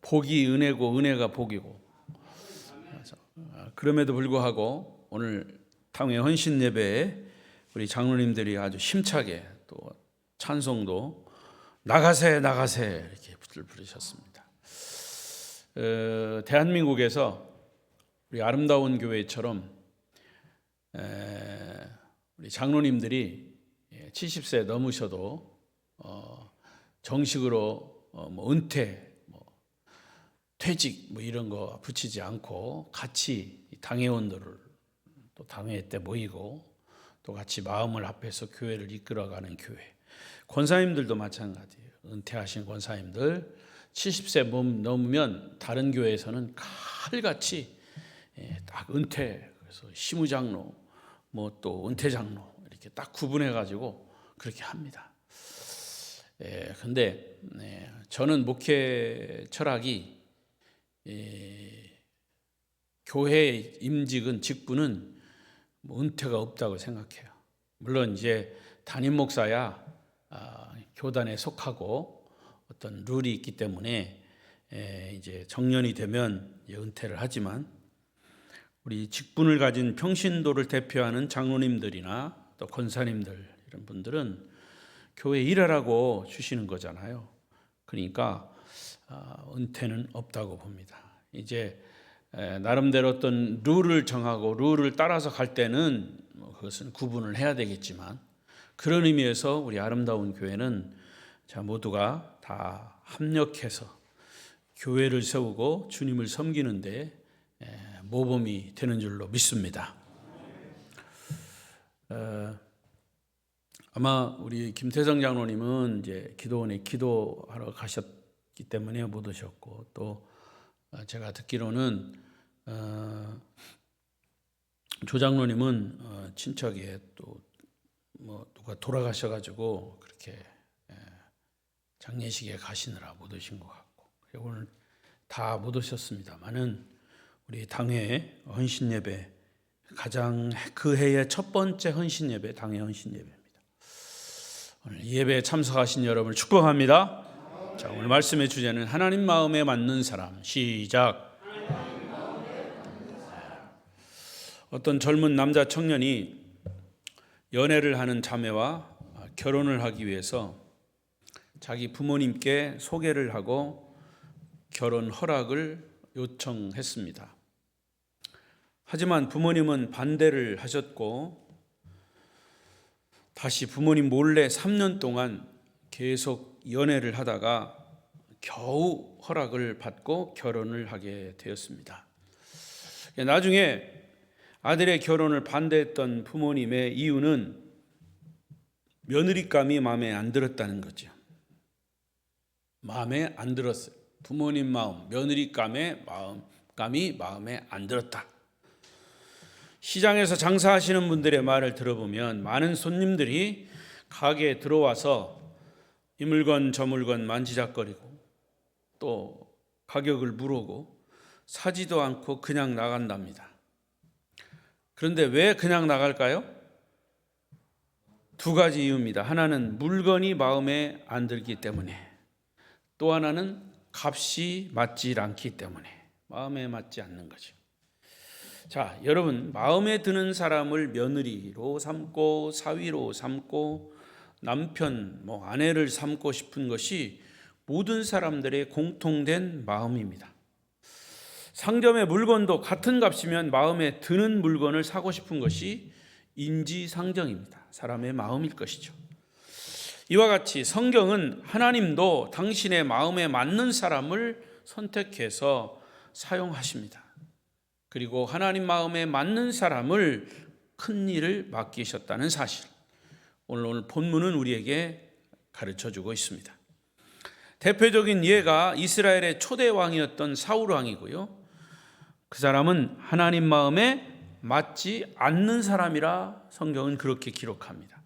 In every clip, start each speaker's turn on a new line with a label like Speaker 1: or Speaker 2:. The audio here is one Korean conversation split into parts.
Speaker 1: 복이 은혜고 은혜가 복이고, 그럼에도 불구하고 오늘 당회 헌신 예배에 우리 장로님들이 아주 힘차게 또 찬송도 나가세 나가세 이렇게 부르셨습니다. 대한민국에서 우리 아름다운 교회처럼 우리 장로님들이 70세 넘으셔도 정식으로 은퇴, 퇴직 이런 거 붙이지 않고 같이 당회원들을 또 당회 때 모이고 또 같이 마음을 합해서 교회를 이끌어가는 교회. 권사님들도 마찬가지예요. 은퇴하신 권사님들 70세 넘으면 다른 교회에서는 칼같이 딱 은퇴, 그래서 시무장로, 또 은퇴장로 이렇게 딱 구분해 가지고 그렇게 합니다. 근데 저는 목회 철학이 교회 임직은 직분은 은퇴가 없다고 생각해요. 물론 이제 담임 목사야 교단에 속하고 어떤 룰이 있기 때문에 이제 정년이 되면 은퇴를 하지만, 우리 직분을 가진 평신도를 대표하는 장로님들이나 또 권사님들 이런 분들은 교회 일하라고 주시는 거잖아요. 그러니까 은퇴는 없다고 봅니다. 이제 나름대로 어떤 룰을 정하고 룰을 따라서 갈 때는 그것은 구분을 해야 되겠지만, 그런 의미에서 우리 아름다운 교회는 모두가 다 합력해서 교회를 세우고 주님을 섬기는데 모범이 되는 줄로 믿습니다. 아마 우리 김태성 장로님은 이제 기도원에 기도하러 가셨기 때문에 못 오셨고, 또 제가 듣기로는 조 장로님은 친척에 또 누가 돌아가셔가지고 그렇게 장례식에 가시느라 못 오신 것 같고, 오늘 다 못 오셨습니다만은 우리 당회 헌신 예배, 가장 그 해의 첫 번째 헌신 예배, 당회 헌신 예배입니다. 오늘 이 예배에 참석하신 여러분을 축복합니다. 자, 오늘 말씀의 주제는 하나님 마음에 맞는 사람. 시작. 어떤 젊은 남자 청년이 연애를 하는 자매와 결혼을 하기 위해서 자기 부모님께 소개를 하고 결혼 허락을 요청했습니다. 하지만 부모님은 반대를 하셨고, 다시 부모님 몰래 3년 동안 계속 연애를 하다가 겨우 허락을 받고 결혼을 하게 되었습니다. 나중에 아들의 결혼을 반대했던 부모님의 이유는 며느리감이 마음에 안 들었다는 거죠. 마음에 안 들었어요. 부모님 마음, 며느리감이 마음에 안 들었다. 시장에서 장사하시는 분들의 말을 들어보면 많은 손님들이 가게에 들어와서 이 물건 저 물건 만지작거리고 또 가격을 물어보고 사지도 않고 그냥 나간답니다. 그런데 왜 그냥 나갈까요? 두 가지 이유입니다. 하나는 물건이 마음에 안 들기 때문에, 또 하나는 값이 맞지 않기 때문에. 마음에 맞지 않는 거죠. 자, 여러분, 마음에 드는 사람을 며느리로 삼고 사위로 삼고 남편, 아내를 삼고 싶은 것이 모든 사람들의 공통된 마음입니다. 상점의 물건도 같은 값이면 마음에 드는 물건을 사고 싶은 것이 인지상정입니다. 사람의 마음일 것이죠. 이와 같이 성경은 하나님도 당신의 마음에 맞는 사람을 선택해서 사용하십니다. 그리고 하나님 마음에 맞는 사람을 큰 일을 맡기셨다는 사실, 오늘 본문은 우리에게 가르쳐주고 있습니다. 대표적인 예가 이스라엘의 초대 왕이었던 사울 왕이고요. 그 사람은 하나님 마음에 맞지 않는 사람이라 성경은 그렇게 기록합니다.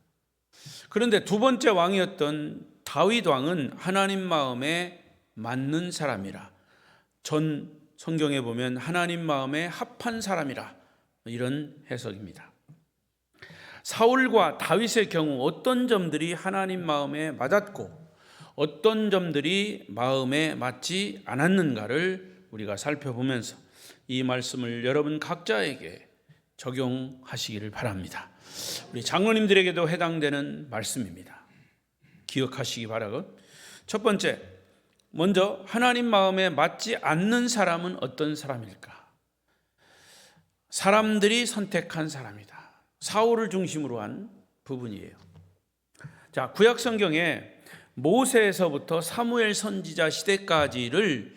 Speaker 1: 그런데 두 번째 왕이었던 다윗 왕은 하나님 마음에 맞는 사람이라, 전 성경에 보면 하나님 마음에 합한 사람이라, 이런 해석입니다. 사울과 다윗의 경우 어떤 점들이 하나님 마음에 맞았고 어떤 점들이 마음에 맞지 않았는가를 우리가 살펴보면서 이 말씀을 여러분 각자에게 적용하시기를 바랍니다. 우리 장로님들에게도 해당되는 말씀입니다. 기억하시기 바라고. 첫 번째, 먼저 하나님 마음에 맞지 않는 사람은 어떤 사람일까? 사람들이 선택한 사람이다. 사울을 중심으로 한 부분이에요. 자, 구약 성경에 모세에서부터 사무엘 선지자 시대까지를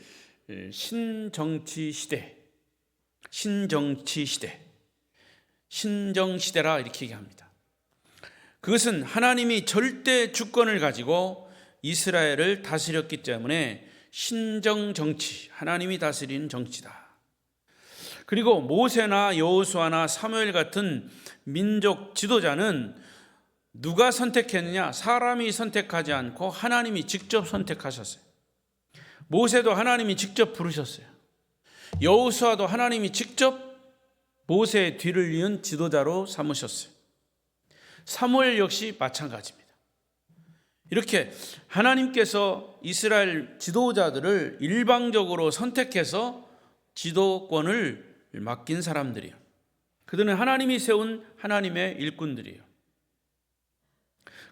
Speaker 1: 신정치 시대, 신정시대라 이렇게 얘기합니다. 그것은 하나님이 절대 주권을 가지고 이스라엘을 다스렸기 때문에 신정정치, 하나님이 다스리는 정치다. 그리고 모세나 여호수아나 사무엘 같은 민족 지도자는 누가 선택했느냐? 사람이 선택하지 않고 하나님이 직접 선택하셨어요. 모세도 하나님이 직접 부르셨어요. 여호수아도 하나님이 직접 모세의 뒤를 이은 지도자로 삼으셨어요. 사무엘 역시 마찬가지입니다. 이렇게 하나님께서 이스라엘 지도자들을 일방적으로 선택해서 지도권을 맡긴 사람들이에요. 그들은 하나님이 세운 하나님의 일꾼들이에요.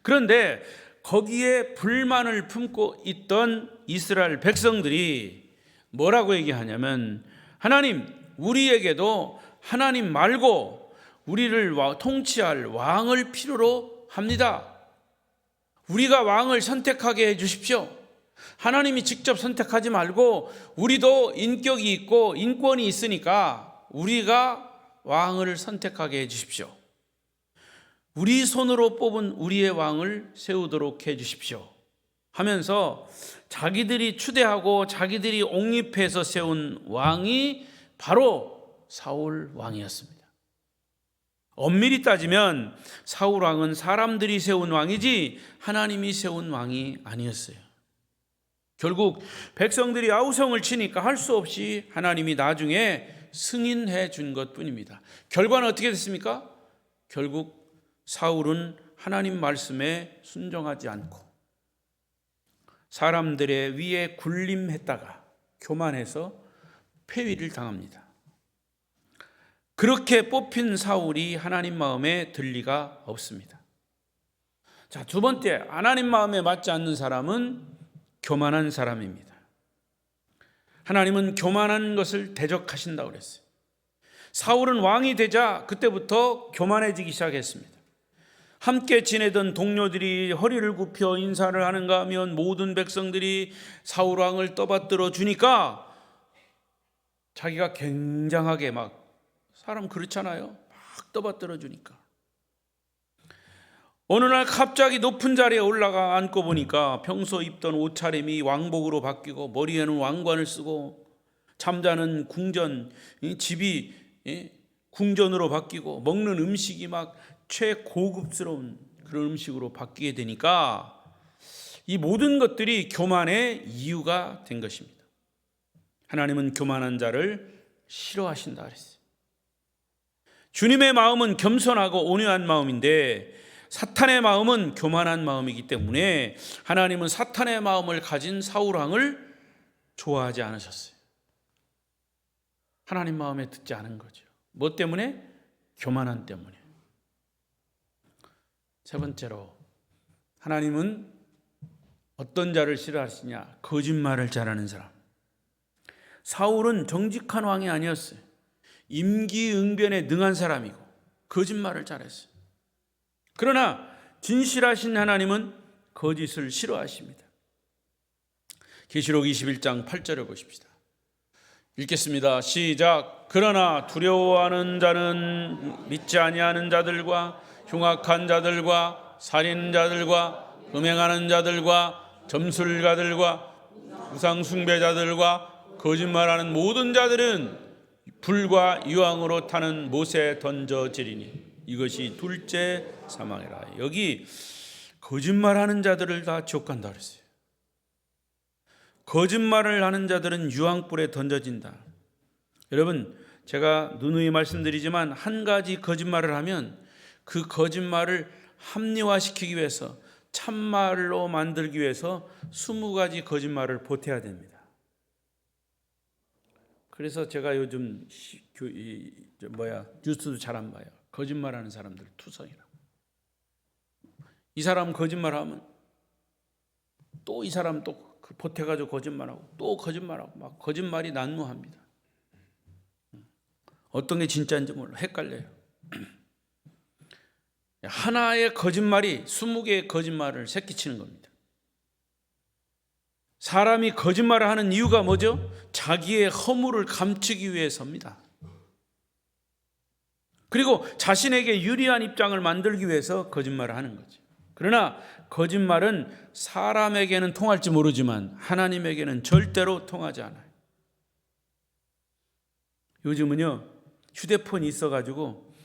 Speaker 1: 그런데 거기에 불만을 품고 있던 이스라엘 백성들이 뭐라고 얘기하냐면, 하나님, 우리에게도 하나님 말고 우리를 통치할 왕을 필요로 합니다. 우리가 왕을 선택하게 해 주십시오. 하나님이 직접 선택하지 말고 우리도 인격이 있고 인권이 있으니까 우리가 왕을 선택하게 해 주십시오. 우리 손으로 뽑은 우리의 왕을 세우도록 해 주십시오 하면서 자기들이 추대하고 자기들이 옹립해서 세운 왕이 바로 사울 왕이었습니다. 엄밀히 따지면 사울 왕은 사람들이 세운 왕이지 하나님이 세운 왕이 아니었어요. 결국 백성들이 아우성을 치니까 할 수 없이 하나님이 나중에 승인해 준 것뿐입니다. 결과는 어떻게 됐습니까? 결국 사울은 하나님 말씀에 순종하지 않고 사람들의 위에 군림했다가 교만해서 폐위를 당합니다. 그렇게 뽑힌 사울이 하나님 마음에 들 리가 없습니다. 자, 두 번째, 하나님 마음에 맞지 않는 사람은 교만한 사람입니다. 하나님은 교만한 것을 대적하신다고 그랬어요. 사울은 왕이 되자 그때부터 교만해지기 시작했습니다. 함께 지내던 동료들이 허리를 굽혀 인사를 하는가 하면 모든 백성들이 사울 왕을 떠받들어 주니까 자기가 굉장하게 막, 사람 그렇잖아요, 막 떠받들어 주니까 어느 날 갑자기 높은 자리에 올라가 앉고 보니까 평소 입던 옷차림이 왕복으로 바뀌고 머리에는 왕관을 쓰고 잠자는 궁전, 집이 궁전으로 바뀌고 먹는 음식이 막 최고급스러운 그런 음식으로 바뀌게 되니까 이 모든 것들이 교만의 이유가 된 것입니다. 하나님은 교만한 자를 싫어하신다 그랬어요. 주님의 마음은 겸손하고 온유한 마음인데 사탄의 마음은 교만한 마음이기 때문에 하나님은 사탄의 마음을 가진 사울 왕을 좋아하지 않으셨어요. 하나님 마음에 듣지 않은 거죠. 뭐 때문에? 교만한 때문에. 세 번째로, 하나님은 어떤 자를 싫어하시냐? 거짓말을 잘하는 사람. 사울은 정직한 왕이 아니었어요. 임기응변에 능한 사람이고 거짓말을 잘했어요. 그러나 진실하신 하나님은 거짓을 싫어하십니다. 계시록 21장 8절을 보십시다. 읽겠습니다. 시작. 그러나 두려워하는 자는 믿지 아니하는 자들과 흉악한 자들과 살인자들과 음행하는 자들과 점술가들과 우상숭배자들과 거짓말하는 모든 자들은 불과 유황으로 타는 못에 던져지리니 이것이 둘째 사망이라. 여기 거짓말하는 자들을 다 지옥 간다 그랬어요. 거짓말을 하는 자들은 유황불에 던져진다. 여러분, 제가 누누이 말씀드리지만 한 가지 거짓말을 하면 그 거짓말을 합리화시키기 위해서 참말로 만들기 위해서 20가지 거짓말을 보태야 됩니다. 그래서 제가 요즘 뉴스도 잘 안 봐요. 거짓말하는 사람들 투성이라. 이 사람 거짓말하면 또 이 사람 또 보태가지고 거짓말하고 또 거짓말하고 막 거짓말이 난무합니다. 어떤 게 진짜인지 몰라 헷갈려요. 하나의 거짓말이 20개의 거짓말을 새끼치는 겁니다. 사람이 거짓말을 하는 이유가 뭐죠? 자기의 허물을 감추기 위해서입니다. 그리고 자신에게 유리한 입장을 만들기 위해서 거짓말을 하는 거죠. 그러나 거짓말은 사람에게는 통할지 모르지만 하나님에게는 절대로 통하지 않아요. 요즘은요, 휴대폰이 있어가지고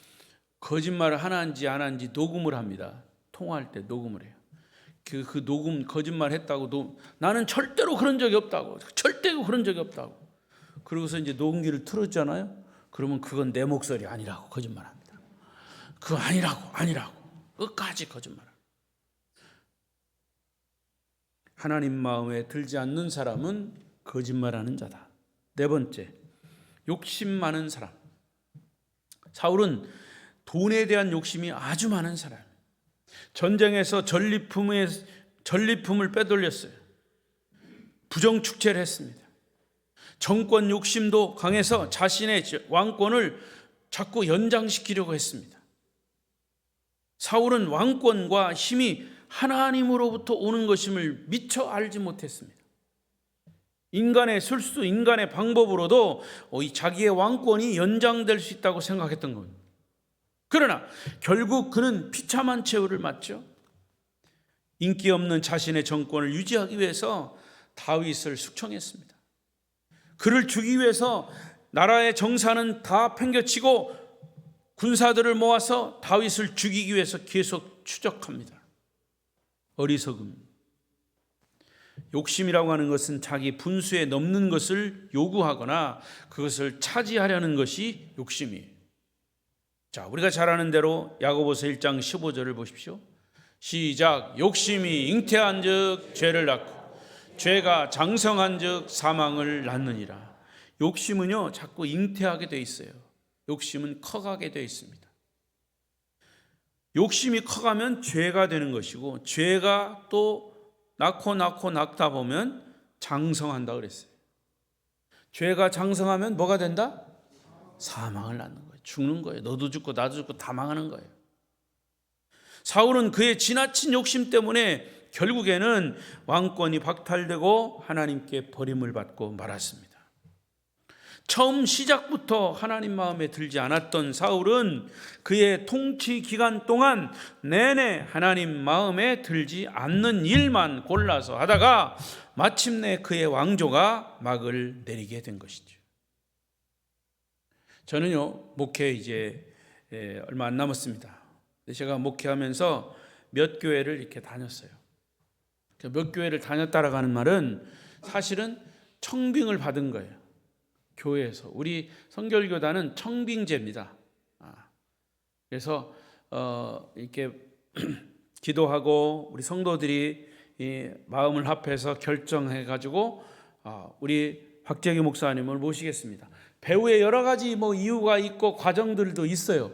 Speaker 1: 거짓말을 하는지 안 하는지 녹음을 합니다. 통화할 때 녹음을 해요. 그 녹음 거짓말 했다고 나는 절대로 그런 적이 없다고, 절대로 그런 적이 없다고. 그러고서 이제 녹음기를 틀었잖아요. 그러면 그건 내 목소리 아니라고 거짓말합니다. 그거 아니라고 끝까지 거짓말. 하나님 마음에 들지 않는 사람은 거짓말하는 자다. 네 번째, 욕심 많은 사람. 사울은 돈에 대한 욕심이 아주 많은 사람. 전쟁에서 전리품을 빼돌렸어요. 부정축제를 했습니다. 정권 욕심도 강해서 자신의 왕권을 자꾸 연장시키려고 했습니다. 사울은 왕권과 힘이 하나님으로부터 오는 것임을 미처 알지 못했습니다. 인간의 술수, 인간의 방법으로도 자기의 왕권이 연장될 수 있다고 생각했던 겁니다. 그러나 결국 그는 비참한 최후를 맞죠. 인기 없는 자신의 정권을 유지하기 위해서 다윗을 숙청했습니다. 그를 죽이기 위해서 나라의 정사는 다 팽개치고 군사들을 모아서 다윗을 죽이기 위해서 계속 추적합니다. 어리석음. 욕심이라고 하는 것은 자기 분수에 넘는 것을 요구하거나 그것을 차지하려는 것이 욕심이에요. 자, 우리가 잘 아는 대로 야고보서 1장 15절을 보십시오. 시작. 욕심이 잉태한즉 죄를 낳고 죄가 장성한즉 사망을 낳느니라. 욕심은요 자꾸 잉태하게 돼 있어요. 욕심은 커가게 돼 있습니다. 욕심이 커가면 죄가 되는 것이고 죄가 또 낳다 보면 장성한다 그랬어요. 죄가 장성하면 뭐가 된다? 사망을 낳는 거예요. 죽는 거예요. 너도 죽고 나도 죽고 다 망하는 거예요. 사울은 그의 지나친 욕심 때문에 결국에는 왕권이 박탈되고 하나님께 버림을 받고 말았습니다. 처음 시작부터 하나님 마음에 들지 않았던 사울은 그의 통치 기간 동안 내내 하나님 마음에 들지 않는 일만 골라서 하다가 마침내 그의 왕조가 막을 내리게 된 것이죠. 저는요 목회 이제 얼마 안 남았습니다. 제가 목회하면서 몇 교회를 이렇게 다녔어요. 몇 교회를 다녔다라고 하는 말은 사실은 청빙을 받은 거예요. 교회에서. 우리 성결교단은 청빙제입니다. 그래서 이렇게 기도하고 우리 성도들이 이 마음을 합해서 결정해가지고 우리 박재기 목사님을 모시겠습니다. 배후에 여러 가지 이유가 있고 과정들도 있어요.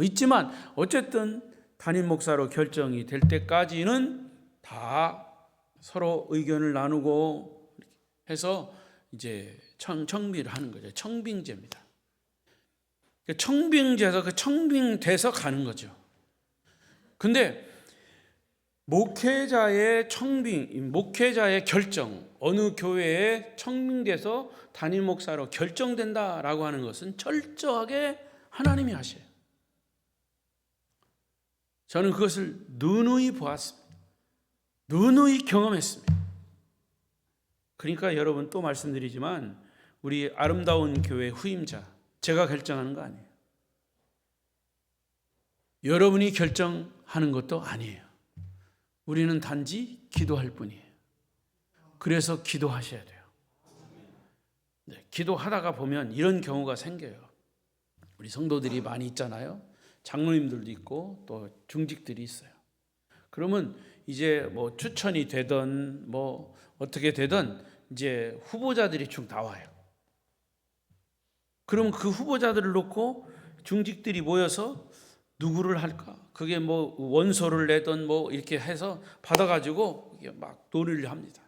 Speaker 1: 있지만 어쨌든 담임 목사로 결정이 될 때까지는 다 서로 의견을 나누고 해서 이제 청빙을 하는 거죠. 청빙제입니다. 청빙제에서 청빙돼서 가는 거죠. 근데 목회자의 결정, 어느 교회에 청빙돼서 담임 목사로 결정된다라고 하는 것은 철저하게 하나님이 하셔요. 저는 그것을 누누이 보았습니다. 누누이 경험했습니다. 그러니까 여러분 또 말씀드리지만 우리 아름다운 교회 후임자 제가 결정하는 거 아니에요. 여러분이 결정하는 것도 아니에요. 우리는 단지 기도할 뿐이에요. 그래서 기도하셔야 돼요. 네, 기도하다가 보면 이런 경우가 생겨요. 우리 성도들이 많이 있잖아요. 장로님들도 있고 또 중직들이 있어요. 그러면 이제 뭐 추천이 되든 뭐 어떻게 되든 이제 후보자들이 쭉 나와요. 그럼 그 후보자들을 놓고 중직들이 모여서 누구를 할까? 그게 뭐 원서를 내든 뭐 이렇게 해서 받아가지고 이게 막 논의를 합니다.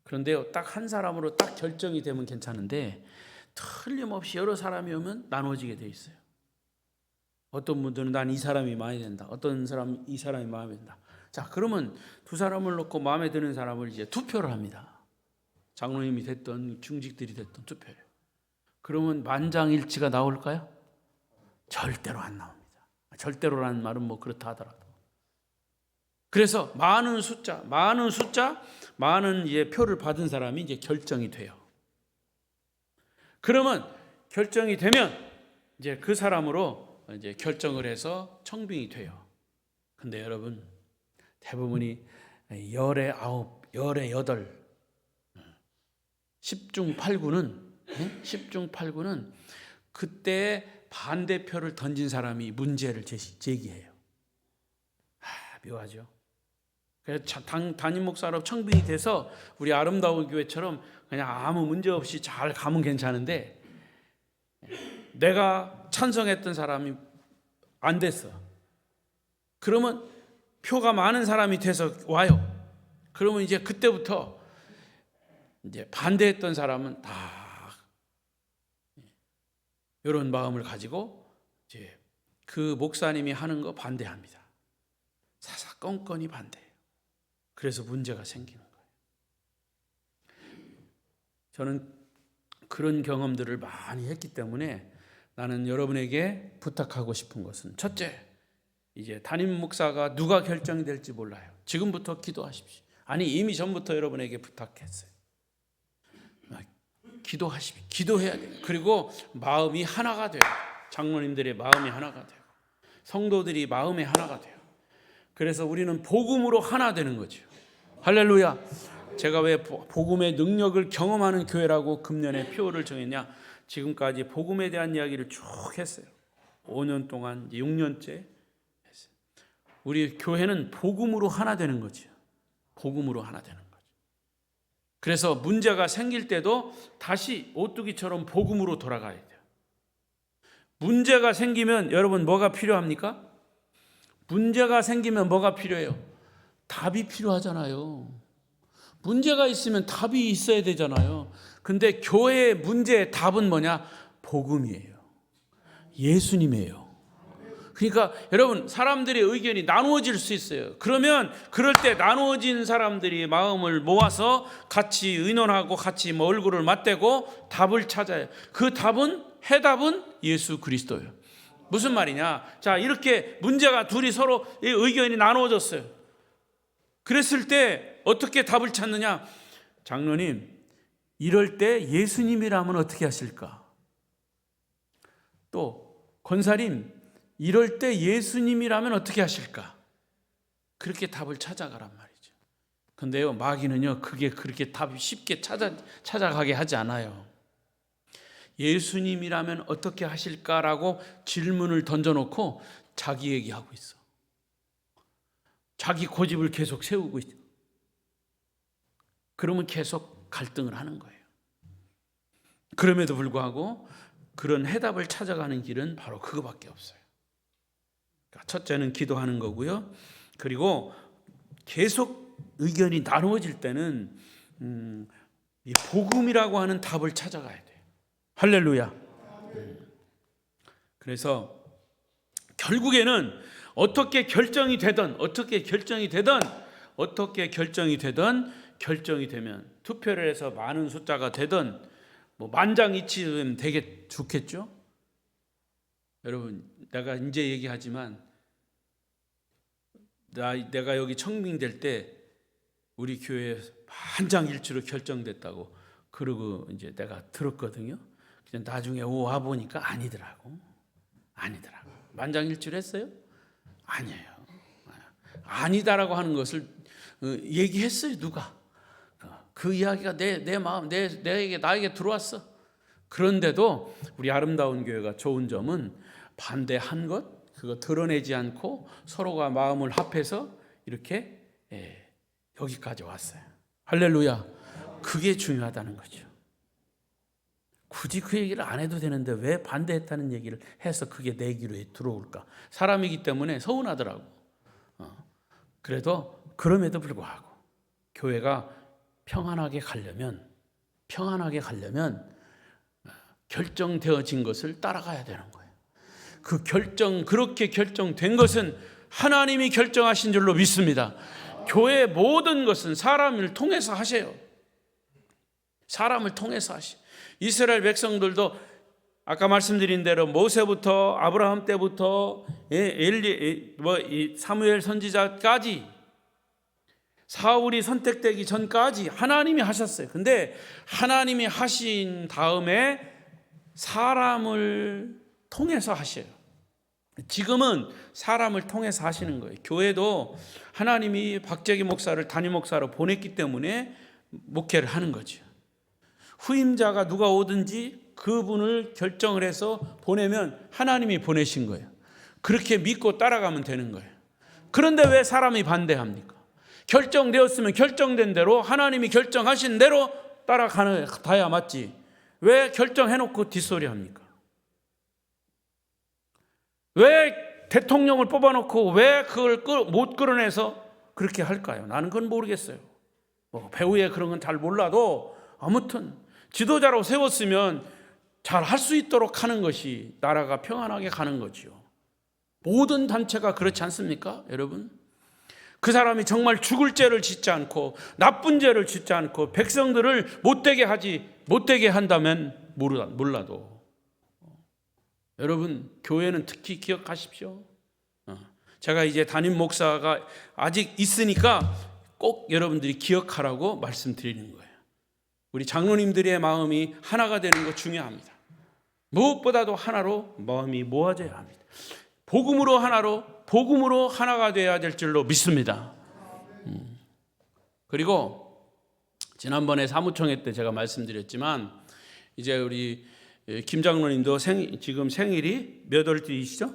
Speaker 1: 그런데요, 딱 한 사람으로 딱 결정이 되면 괜찮은데 틀림없이 여러 사람이 오면 나눠지게 돼 있어요. 어떤 분들은 난 이 사람이 마음에 든다. 어떤 사람 이 사람이 마음에 든다. 자, 그러면 두 사람을 놓고 마음에 드는 사람을 이제 투표를 합니다. 장로님이 됐던 중직들이 됐던 투표를. 그러면 만장일치가 나올까요? 절대로 안 나옵니다. 절대로라는 말은 뭐 그렇다 하더라도. 그래서 많은 숫자, 많은 이제 표를 받은 사람이 이제 결정이 돼요. 그러면 결정이 되면 이제 그 사람으로 이제 결정을 해서 청빙이 돼요. 근데 여러분, 대부분이 열의 9, 열의 8, 10중 8구는 그때 반대표를 던진 사람이 문제를 제기해요. 묘하죠. 그래서 담임 목사로 청빙이 돼서 우리 아름다운 교회처럼 그냥 아무 문제 없이 잘 가면 괜찮은데, 내가 찬성했던 사람이 안 됐어. 그러면 표가 많은 사람이 돼서 와요. 그러면 이제 그때부터 이제 반대했던 사람은 다 이런 마음을 가지고 이제 그 목사님이 하는 거 반대합니다. 사사건건이 반대해요. 그래서 문제가 생기는 거예요. 저는 그런 경험들을 많이 했기 때문에 나는 여러분에게 부탁하고 싶은 것은, 첫째, 이제 담임 목사가 누가 결정이 될지 몰라요. 지금부터 기도하십시오. 아니, 이미 전부터 여러분에게 부탁했어요. 기도하십시오. 기도해야 돼요. 그리고 마음이 하나가 돼요. 장로님들의 마음이 하나가 돼요. 성도들이 마음이 하나가 돼요. 그래서 우리는 복음으로 하나 되는 거죠. 할렐루야. 제가 왜 복음의 능력을 경험하는 교회라고 금년에 표를 정했냐? 지금까지 복음에 대한 이야기를 쭉 했어요. 5년 동안, 6년째 했어요. 우리 교회는 복음으로 하나 되는 거죠. 복음으로 하나 되는 거죠. 그래서 문제가 생길 때도 다시 오뚜기처럼 복음으로 돌아가야 돼요. 문제가 생기면 여러분 뭐가 필요합니까? 문제가 생기면 뭐가 필요해요? 답이 필요하잖아요. 문제가 있으면 답이 있어야 되잖아요. 근데 교회의 문제의 답은 뭐냐? 복음이에요. 예수님이에요. 그러니까 여러분, 사람들의 의견이 나누어질 수 있어요. 그러면 그럴 때 나누어진 사람들이 마음을 모아서 같이 의논하고 같이 얼굴을 맞대고 답을 찾아요. 그 답은, 해답은 예수 그리스도예요. 무슨 말이냐? 자, 이렇게 문제가 둘이 서로 의견이 나누어졌어요. 그랬을 때 어떻게 답을 찾느냐? 장로님, 이럴 때 예수님이라면 어떻게 하실까? 또 권사님, 이럴 때 예수님이라면 어떻게 하실까? 그렇게 답을 찾아가란 말이죠. 근데요, 마귀는요, 그게 그렇게 답이 쉽게 찾아가게 하지 않아요. 예수님이라면 어떻게 하실까라고 질문을 던져놓고 자기 얘기하고 있어. 자기 고집을 계속 세우고 있어. 그러면 계속 갈등을 하는 거예요. 그럼에도 불구하고 그런 해답을 찾아가는 길은 바로 그거밖에 없어요. 첫째는 기도하는 거고요. 그리고 계속 의견이 나누어질 때는 이 복음이라고 하는 답을 찾아가야 돼요. 할렐루야. 그래서 결국에는 어떻게 결정이 되든 결정이 되면 투표를 해서 많은 숫자가 되든 뭐 만장일치면 되게 좋겠죠. 여러분, 내가 이제 얘기하지만 내가 여기 청빙될 때 우리 교회 만장일치로 결정됐다고 그러고 이제 내가 들었거든요. 그냥 나중에 와 보니까 아니더라고. 만장일치로 했어요? 아니에요. 아니다라고 하는 것을 얘기했어요. 누가? 그 이야기가 내 마음, 나에게 들어왔어. 그런데도 우리 아름다운 교회가 좋은 점은 반대한 것, 그거 드러내지 않고 서로가 마음을 합해서 이렇게 여기까지 왔어요. 할렐루야. 그게 중요하다는 거죠. 굳이 그 얘기를 안 해도 되는데 왜 반대했다는 얘기를 해서 그게 내 귀로에 들어올까? 사람이기 때문에 서운하더라고. 그래도 그럼에도 불구하고 교회가 평안하게 가려면 결정되어진 것을 따라가야 되는 거예요. 그렇게 결정된 것은 하나님이 결정하신 줄로 믿습니다. 교회의 모든 것은 사람을 통해서 하세요. 사람을 통해서 하시. 이스라엘 백성들도 아까 말씀드린 대로 모세부터 아브라함 때부터 사무엘 선지자까지 사울이 선택되기 전까지 하나님이 하셨어요. 근데 하나님이 하신 다음에 사람을 통해서 하셔요. 지금은 사람을 통해서 하시는 거예요. 교회도 하나님이 박재기 목사를 담임 목사로 보냈기 때문에 목회를 하는 거죠. 후임자가 누가 오든지 그분을 결정을 해서 보내면 하나님이 보내신 거예요. 그렇게 믿고 따라가면 되는 거예요. 그런데 왜 사람이 반대합니까? 결정되었으면 결정된 대로 하나님이 결정하신 대로 따라가야 맞지. 왜 결정해놓고 뒷소리 합니까? 왜 대통령을 뽑아놓고 왜 그걸 못 끌어내서 그렇게 할까요? 나는 그건 모르겠어요. 배우의 그런 건 잘 몰라도 아무튼 지도자로 세웠으면 잘 할 수 있도록 하는 것이 나라가 평안하게 가는 거지요. 모든 단체가 그렇지 않습니까, 여러분? 그 사람이 정말 죽을 죄를 짓지 않고 나쁜 죄를 짓지 않고 백성들을 못되게 한다면 몰라도 여러분 교회는 특히 기억하십시오. 제가 이제 담임 목사가 아직 있으니까 꼭 여러분들이 기억하라고 말씀드리는 거예요. 우리 장로님들의 마음이 하나가 되는 거 중요합니다. 무엇보다도 하나로 마음이 모아져야 합니다. 복음으로 하나가 되어야 될 줄로 믿습니다. 그리고 지난번에 사무총회 때 제가 말씀드렸지만 이제 우리 김 장로님도 지금 생일이 몇 월이시죠?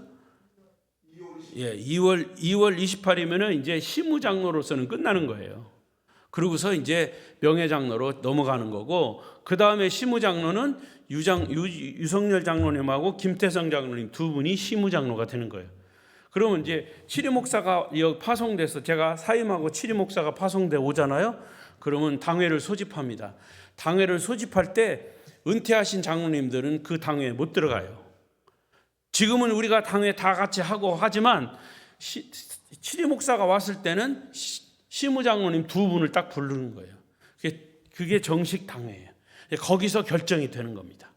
Speaker 1: 2월 28일이면은 이제 시무장로로서는 끝나는 거예요. 그러고서 이제 명예장로로 넘어가는 거고, 그 다음에 시무장로는 유성열 장로님하고 김태성 장로님 두 분이 시무장로가 되는 거예요. 그러면 이제 치리 목사가 파송돼서 제가 사임하고 치리 목사가 파송돼 오잖아요. 그러면 당회를 소집합니다. 당회를 소집할 때 은퇴하신 장로님들은 그 당회에 못 들어가요. 지금은 우리가 당회 다 같이 하고 하지만 치리 목사가 왔을 때는 시무장로님 두 분을 딱 부르는 거예요. 그게 정식 당회예요. 거기서 결정이 되는 겁니다.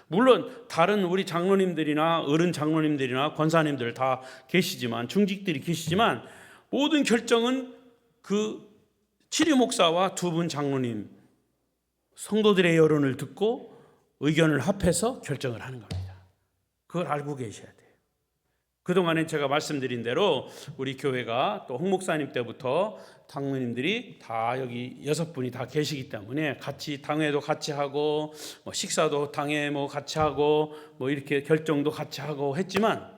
Speaker 1: 물론 다른 우리 장로님들이나 어른 장로님들이나 권사님들 다 계시지만, 중직들이 계시지만, 모든 결정은 그 치리 목사와 두 분 장로님 성도들의 여론을 듣고 의견을 합해서 결정을 하는 겁니다. 그걸 알고 계셔야 돼요. 그동안에 제가 말씀드린 대로 우리 교회가 또 홍 목사님 때부터 장로님들이 다 여기 6분이 다 계시기 때문에 같이 당회도 같이 하고 식사도 당회 같이 하고 이렇게 결정도 같이 하고 했지만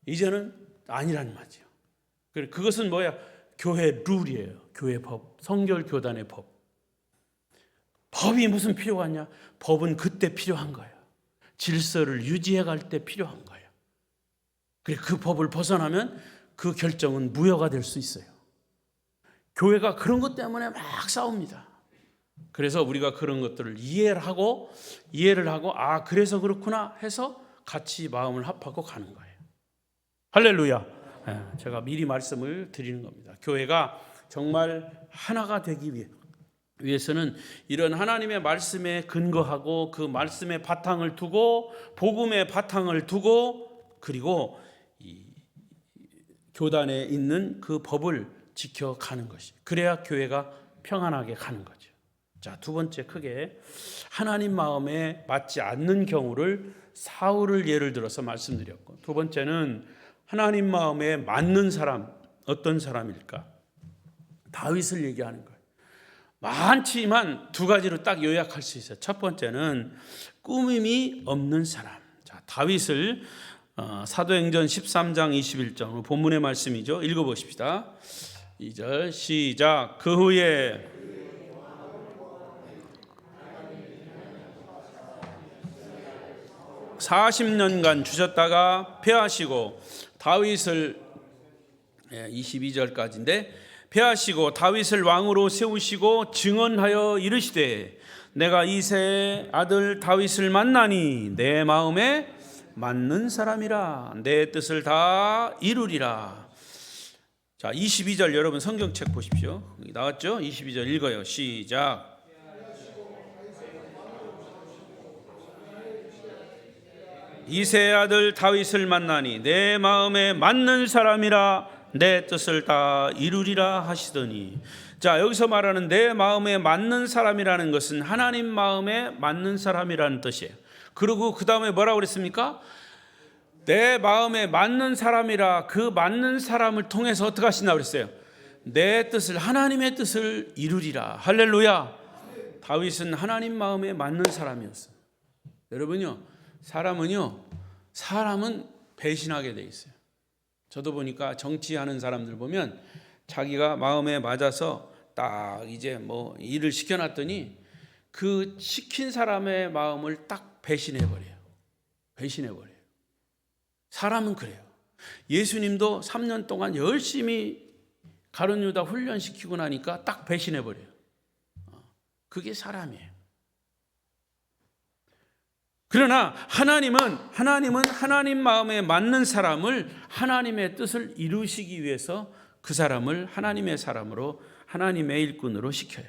Speaker 1: 이제는 아니란 말이죠. 그것은 뭐야? 교회 룰이에요. 교회 법, 성결 교단의 법. 법이 무슨 필요하냐? 법은 그때 필요한 거예요. 질서를 유지해 갈 때 필요한 거예요. 그 법을 벗어나면 그 결정은 무효가 될 수 있어요. 교회가 그런 것 때문에 막 싸웁니다. 그래서 우리가 그런 것들을 이해를 하고 아 그래서 그렇구나 해서 같이 마음을 합하고 가는 거예요. 할렐루야. 제가 미리 말씀을 드리는 겁니다. 교회가 정말 하나가 되기 위해서는 이런 하나님의 말씀에 근거하고 그 말씀의 바탕을 두고 복음의 바탕을 두고 그리고 이 교단에 있는 그 법을 지켜가는 것이, 그래야 교회가 평안하게 가는 거죠. 자, 두 번째 크게 하나님 마음에 맞지 않는 경우를 사울을 예를 들어서 말씀드렸고, 두 번째는 하나님 마음에 맞는 사람, 어떤 사람일까? 다윗을 얘기하는 거예요. 많지만 두 가지로 딱 요약할 수 있어요. 첫 번째는 꾸밈이 없는 사람. 자, 다윗을 사도행전 13장 21절 본문의 말씀이죠. 읽어보십시다. 2절 시작. 그 후에 (40년간) 주셨다가 폐하시고 다윗을 22절까지인데 폐하시고 다윗을 왕으로 세우시고 증언하여 이르시되 내가 이새의 아들 다윗을 만나니 내 마음에 맞는 사람이라 내 뜻을 다 이루리라. 자, 22절 여러분 성경책 보십시오. 여기 나왔죠? 22절 읽어요. 시작. 이새의 아들 다윗을 만나니 내 마음에 맞는 사람이라 내 뜻을 다 이루리라 하시더니. 자, 여기서 말하는 내 마음에 맞는 사람이라는 것은 하나님 마음에 맞는 사람이라는 뜻이에요. 그리고 그 다음에 뭐라고 그랬습니까? 내 마음에 맞는 사람이라, 그 맞는 사람을 통해서 어떻게 하신다고 그랬어요? 내 뜻을, 하나님의 뜻을 이루리라. 할렐루야. 다윗은 하나님 마음에 맞는 사람이었어요. 여러분요, 사람은 배신하게 돼 있어요. 저도 보니까 정치하는 사람들 보면 자기가 마음에 맞아서 딱 이제 뭐 일을 시켜놨더니 그 시킨 사람의 마음을 딱 배신해버려요. 사람은 그래요. 예수님도 3년 동안 열심히 가룟 유다 훈련시키고 나니까 딱 배신해버려요. 그게 사람이에요. 그러나 하나님은 하나님 마음에 맞는 사람을 하나님의 뜻을 이루시기 위해서 그 사람을 하나님의 사람으로, 하나님의 일꾼으로 시켜요.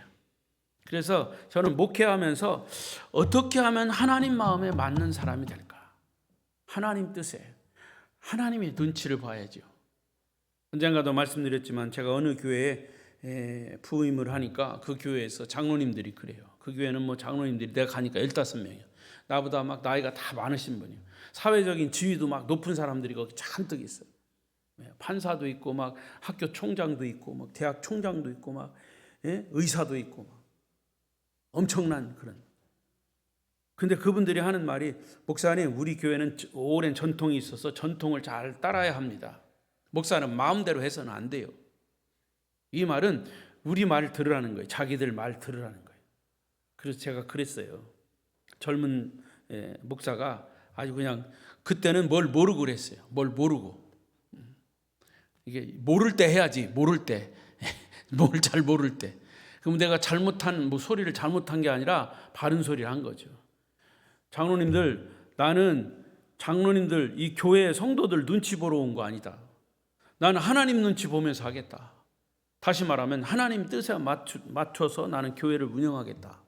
Speaker 1: 그래서 저는 목회하면서 어떻게 하면 하나님 마음에 맞는 사람이 될까? 하나님 뜻에, 하나님의 눈치를 봐야죠. 언젠가도 말씀드렸지만 제가 어느 교회에 부임을 하니까 그 교회에서 장로님들이 그래요. 그 교회는 뭐 장로님들이 내가 가니까 15명이요. 나보다 막 나이가 다 많으신 분이요. 사회적인 지위도 막 높은 사람들이 거기 잔뜩 있어요. 판사도 있고 막 학교 총장도 있고 막 대학 총장도 있고 막 의사도 있고 막 엄청난 그런. 근데 그분들이 하는 말이, 목사님 우리 교회는 오랜 전통이 있어서 전통을 잘 따라야 합니다. 목사는 마음대로 해서는 안 돼요. 이 말은 우리 말을 들으라는 거예요. 자기들 말 들으라는 거예요. 그래서 제가 그랬어요. 젊은 목사가 아주 그냥 그때는 뭘 모르고 그랬어요. 뭘 모르고. 이게 모를 때 해야지. 모를 때. 뭘 잘 모를 때. 그럼 내가 잘못한 소리를 잘못한 게 아니라 바른 소리를 한 거죠. 장로님들, 나는 장로님들 이 교회 성도들 눈치 보러 온 거 아니다. 나는 하나님 눈치 보면서 하겠다. 다시 말하면 하나님 뜻에 맞춰서 나는 교회를 운영하겠다.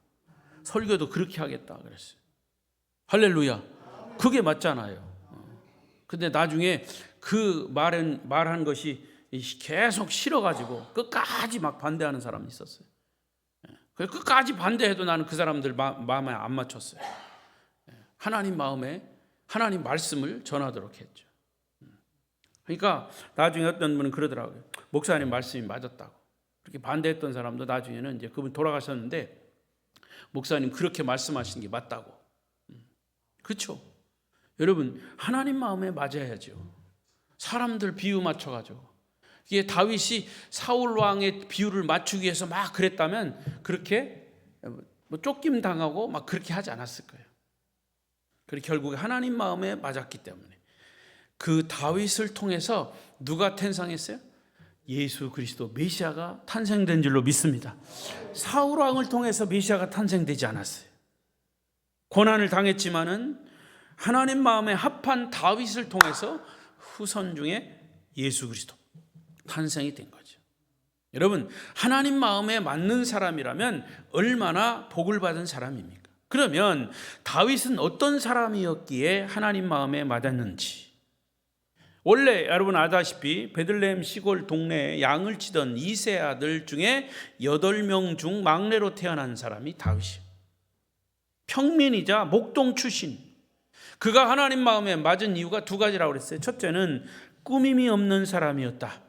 Speaker 1: 설교도 그렇게 하겠다 그랬어요. 할렐루야. 그게 맞잖아요. 근데 나중에 그 말한 것이 계속 싫어가지고 끝까지 막 반대하는 사람이 있었어요. 끝까지 반대해도 나는 그 사람들 마음에 안 맞췄어요. 하나님 마음에 하나님 말씀을 전하도록 했죠. 그러니까 나중에 어떤 분은 그러더라고요. 목사님 말씀이 맞았다고. 그렇게 반대했던 사람도 나중에는 이제 그분 돌아가셨는데, 목사님 그렇게 말씀하신 게 맞다고. 그렇죠? 여러분, 하나님 마음에 맞아야죠. 사람들 비유 맞춰가지고. 이게 다윗이 사울 왕의 비유를 맞추기 위해서 막 그랬다면 그렇게 뭐 쫓김 당하고 막 그렇게 하지 않았을 거예요. 그리고 결국에 하나님 마음에 맞았기 때문에 그 다윗을 통해서 누가 탄생했어요? 예수 그리스도 메시아가 탄생된 줄로 믿습니다. 사울 왕을 통해서 메시아가 탄생되지 않았어요. 고난을 당했지만은 하나님 마음에 합한 다윗을 통해서 후손 중에 예수 그리스도 탄생이 된 거죠. 여러분, 하나님 마음에 맞는 사람이라면 얼마나 복을 받은 사람입니까? 그러면 다윗은 어떤 사람이었기에 하나님 마음에 맞았는지. 원래 여러분 아다시피 베들레헴 시골 동네에 양을 치던 이새 아들 중에 8명 중 막내로 태어난 사람이 다윗이에요. 평민이자 목동 출신. 그가 하나님 마음에 맞은 이유가 두 가지라고 그랬어요. 첫째는 꾸밈이 없는 사람이었다.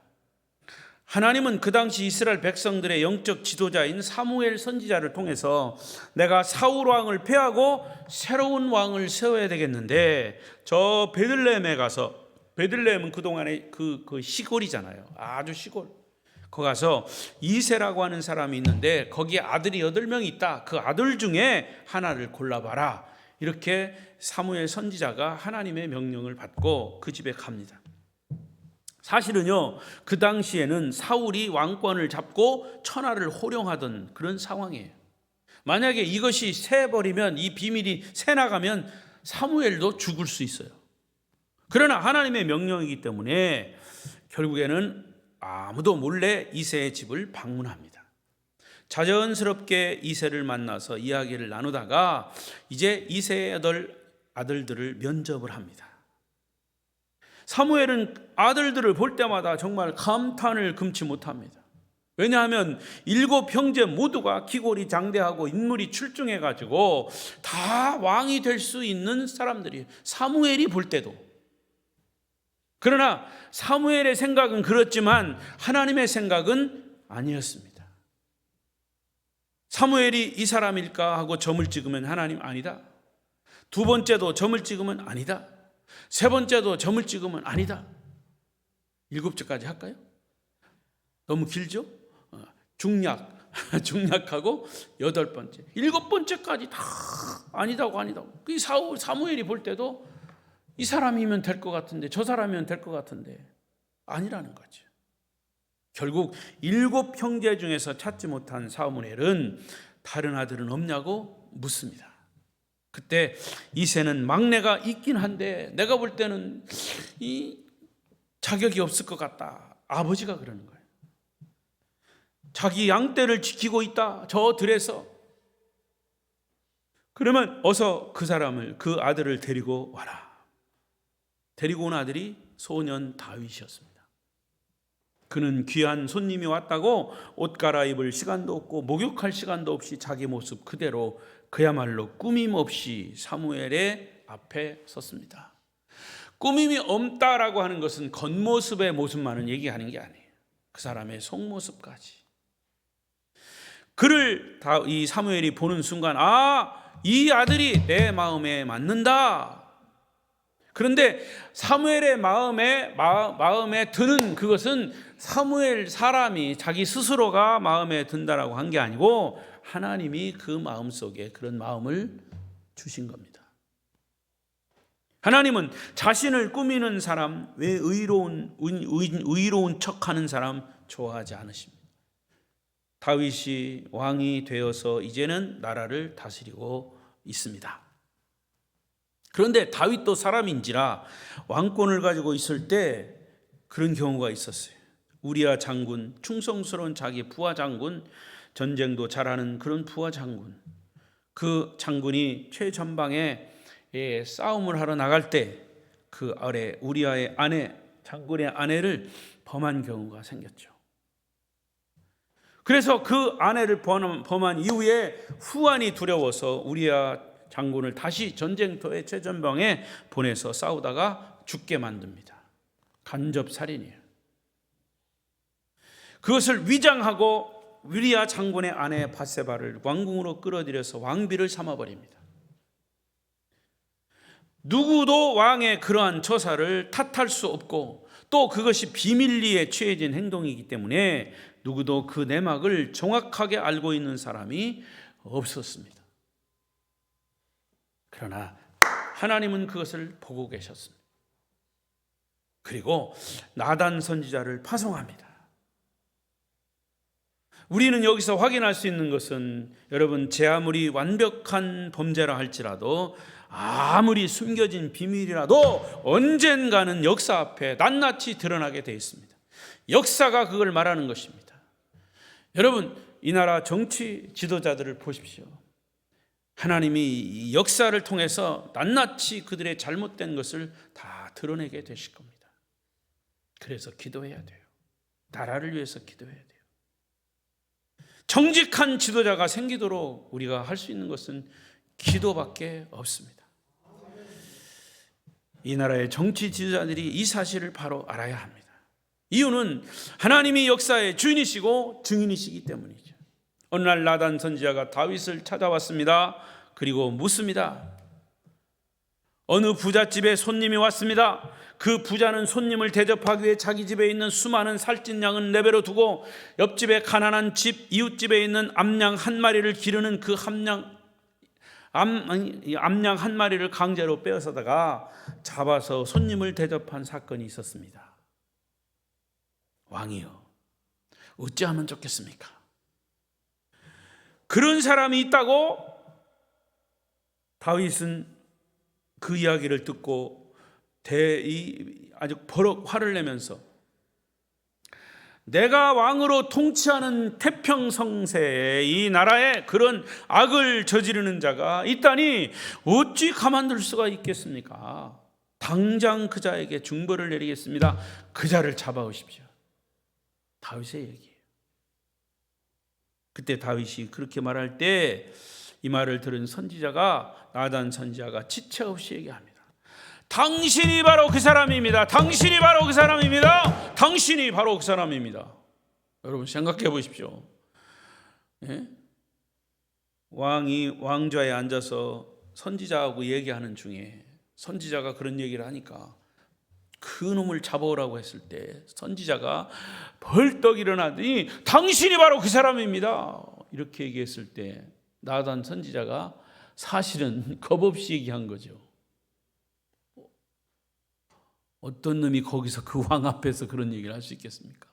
Speaker 1: 하나님은 그 당시 이스라엘 백성들의 영적 지도자인 사무엘 선지자를 통해서 내가 사울 왕을 패하고 새로운 왕을 세워야 되겠는데 저 베들레헴에 가서, 베들레헴은 그동안에 그 시골이잖아요. 아주 시골. 거기 가서 이새라고 하는 사람이 있는데 거기에 아들이 8명이 있다. 그 아들 중에 하나를 골라봐라. 이렇게 사무엘 선지자가 하나님의 명령을 받고 그 집에 갑니다. 사실은요, 그 당시에는 사울이 왕권을 잡고 천하를 호령하던 그런 상황이에요. 만약에 이것이 새버리면, 이 비밀이 새나가면 사무엘도 죽을 수 있어요. 그러나 하나님의 명령이기 때문에 결국에는 아무도 몰래 이새의 집을 방문합니다. 자연스럽게 이새를 만나서 이야기를 나누다가 이제 이새의 8아들들을 면접을 합니다. 사무엘은 아들들을 볼 때마다 정말 감탄을 금치 못합니다. 왜냐하면 7 형제 모두가 기골이 장대하고 인물이 출중해가지고 다 왕이 될 수 있는 사람들이에요. 사무엘이 볼 때도. 그러나 사무엘의 생각은 그렇지만 하나님의 생각은 아니었습니다. 사무엘이 이 사람일까 하고 점을 찍으면 하나님 아니다. 2번째도 점을 찍으면 아니다. 3번째도 점을 찍으면 아니다. 7째까지 할까요? 너무 길죠? 중략하고 8번째, 7번째까지 다 아니다고. 그 사무엘이 볼 때도 이 사람이면 될 것 같은데, 저 사람이면 될 것 같은데 아니라는 거죠. 결국 7 형제 중에서 찾지 못한 사무엘은 다른 아들은 없냐고 묻습니다. 그때 이새는 막내가 있긴 한데 내가 볼 때는 이 자격이 없을 것 같다. 아버지가 그러는 거예요. 자기 양떼를 지키고 있다. 저 들에서. 그러면 어서 그 사람을, 그 아들을 데리고 와라. 데리고 온 아들이 소년 다윗이었습니다. 그는 귀한 손님이 왔다고 옷 갈아입을 시간도 없고 목욕할 시간도 없이 자기 모습 그대로 그야말로 꾸밈 없이 사무엘의 앞에 섰습니다. 꾸밈이 없다라고 하는 것은 겉모습의 모습만은 얘기하는 게 아니에요. 그 사람의 속모습까지. 그를 이 사무엘이 보는 순간, 이 아들이 내 마음에 맞는다. 그런데 사무엘의 마음에 드는 그것은 사무엘 사람이 자기 스스로가 마음에 든다라고 한 게 아니고 하나님이 그 마음속에 그런 마음을 주신 겁니다. 하나님은 자신을 꾸미는 사람, 왜 의로운 척하는 사람 좋아하지 않으십니다. 다윗이 왕이 되어서 이제는 나라를 다스리고 있습니다. 그런데 다윗도 사람인지라 왕권을 가지고 있을 때 그런 경우가 있었어요. 우리야 장군, 충성스러운 자기 부하 장군, 전쟁도 잘하는 그런 부하 장군. 그 장군이 최전방에 싸움을 하러 나갈 때 그 아래 우리아의 아내, 장군의 아내를 범한 경우가 생겼죠. 그래서 그 아내를 범한 이후에 후환이 두려워서 우리아 장군을 다시 전쟁터의 최전방에 보내서 싸우다가 죽게 만듭니다. 간접 살인이에요. 그것을 위장하고 우리아 장군의 아내 밧세바를 왕궁으로 끌어들여서 왕비를 삼아버립니다. 누구도 왕의 그러한 처사를 탓할 수 없고 또 그것이 비밀리에 취해진 행동이기 때문에 누구도 그 내막을 정확하게 알고 있는 사람이 없었습니다. 그러나 하나님은 그것을 보고 계셨습니다. 그리고 나단 선지자를 파송합니다. 우리는 여기서 확인할 수 있는 것은 여러분, 제 아무리 완벽한 범죄라 할지라도 아무리 숨겨진 비밀이라도 언젠가는 역사 앞에 낱낱이 드러나게 되어 있습니다. 역사가 그걸 말하는 것입니다. 여러분, 이 나라 정치 지도자들을 보십시오. 하나님이 역사를 통해서 낱낱이 그들의 잘못된 것을 다 드러내게 되실 겁니다. 그래서 기도해야 돼요. 나라를 위해서 기도해야 돼요. 정직한 지도자가 생기도록 우리가 할 수 있는 것은 기도밖에 없습니다. 이 나라의 정치 지도자들이 이 사실을 바로 알아야 합니다. 이유는 하나님이 역사의 주인이시고 증인이시기 때문이죠. 어느 날 나단 선지자가 다윗을 찾아왔습니다. 그리고 묻습니다. 어느 부잣집에 손님이 왔습니다. 그 부자는 손님을 대접하기 위해 자기 집에 있는 수많은 살찐 양은 내버려 두고 옆집에 가난한 집 이웃집에 있는 암양 한 마리를 기르는 그 암양 한 마리를 강제로 빼앗아다가 잡아서 손님을 대접한 사건이 있었습니다. 왕이여, 어찌하면 좋겠습니까? 그런 사람이 있다고? 다윗은 그 이야기를 듣고 아주 버럭 화를 내면서 내가 왕으로 통치하는 태평성세의 이 나라에 그런 악을 저지르는 자가 있다니 어찌 가만둘 수가 있겠습니까? 당장 그 자에게 중벌을 내리겠습니다. 그 자를 잡아오십시오. 다윗의 얘기예요. 그때 다윗이 그렇게 말할 때 이 말을 들은 선지자가, 나단 선지자가 지체 없이 얘기합니다. 당신이 바로 그 사람입니다. 당신이 바로 그 사람입니다. 당신이 바로 그 사람입니다. 여러분 생각해 보십시오. 예? 왕이 왕좌에 앉아서 선지자하고 얘기하는 중에 선지자가 그런 얘기를 하니까 그 놈을 잡아오라고 했을 때 선지자가 벌떡 일어나더니 당신이 바로 그 사람입니다. 이렇게 얘기했을 때 나단 선지자가 사실은 겁없이 얘기한 거죠. 어떤 놈이 거기서 그 왕 앞에서 그런 얘기를 할 수 있겠습니까?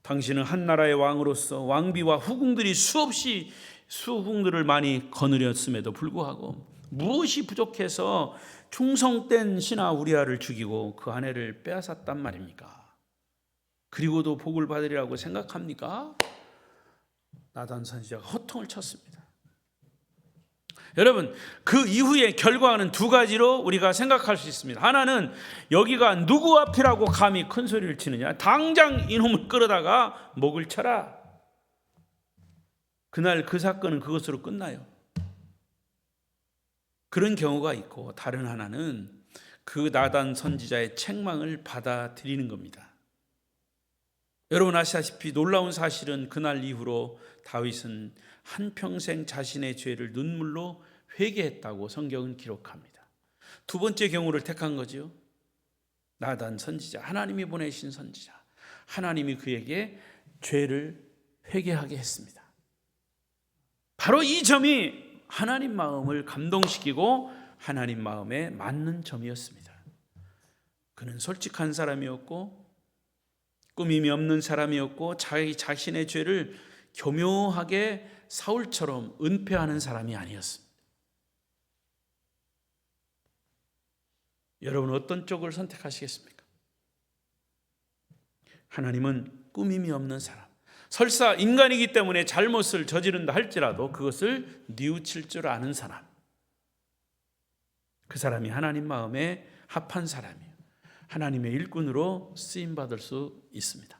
Speaker 1: 당신은 한 나라의 왕으로서 왕비와 후궁들이 수후궁들을 많이 거느렸음에도 불구하고 무엇이 부족해서 충성된 신하 우리아를 죽이고 그 아내를 빼앗았단 말입니까? 그리고도 복을 받으리라고 생각합니까? 나단 선지자가 호통을 쳤습니다. 여러분, 그 이후의 결과는 두 가지로 우리가 생각할 수 있습니다. 하나는 여기가 누구 앞이라고 감히 큰 소리를 치느냐, 당장 이놈을 끌어다가 목을 쳐라. 그날 그 사건은 그것으로 끝나요. 그런 경우가 있고, 다른 하나는 그 나단 선지자의 책망을 받아들이는 겁니다. 여러분 아시다시피 놀라운 사실은 그날 이후로 다윗은 한평생 자신의 죄를 눈물로 회개했다고 성경은 기록합니다. 두 번째 경우를 택한 거죠. 나단 선지자, 하나님이 보내신 선지자, 하나님이 그에게 죄를 회개하게 했습니다. 바로 이 점이 하나님 마음을 감동시키고 하나님 마음에 맞는 점이었습니다. 그는 솔직한 사람이었고 꾸밈이 없는 사람이었고 자기 자신의 죄를 교묘하게 사울처럼 은폐하는 사람이 아니었습니다. 여러분 어떤 쪽을 선택하시겠습니까? 하나님은 꾸밈이 없는 사람, 설사 인간이기 때문에 잘못을 저지른다 할지라도 그것을 뉘우칠 줄 아는 사람, 그 사람이 하나님 마음에 합한 사람이에요. 하나님의 일꾼으로 쓰임받을 수 있습니다.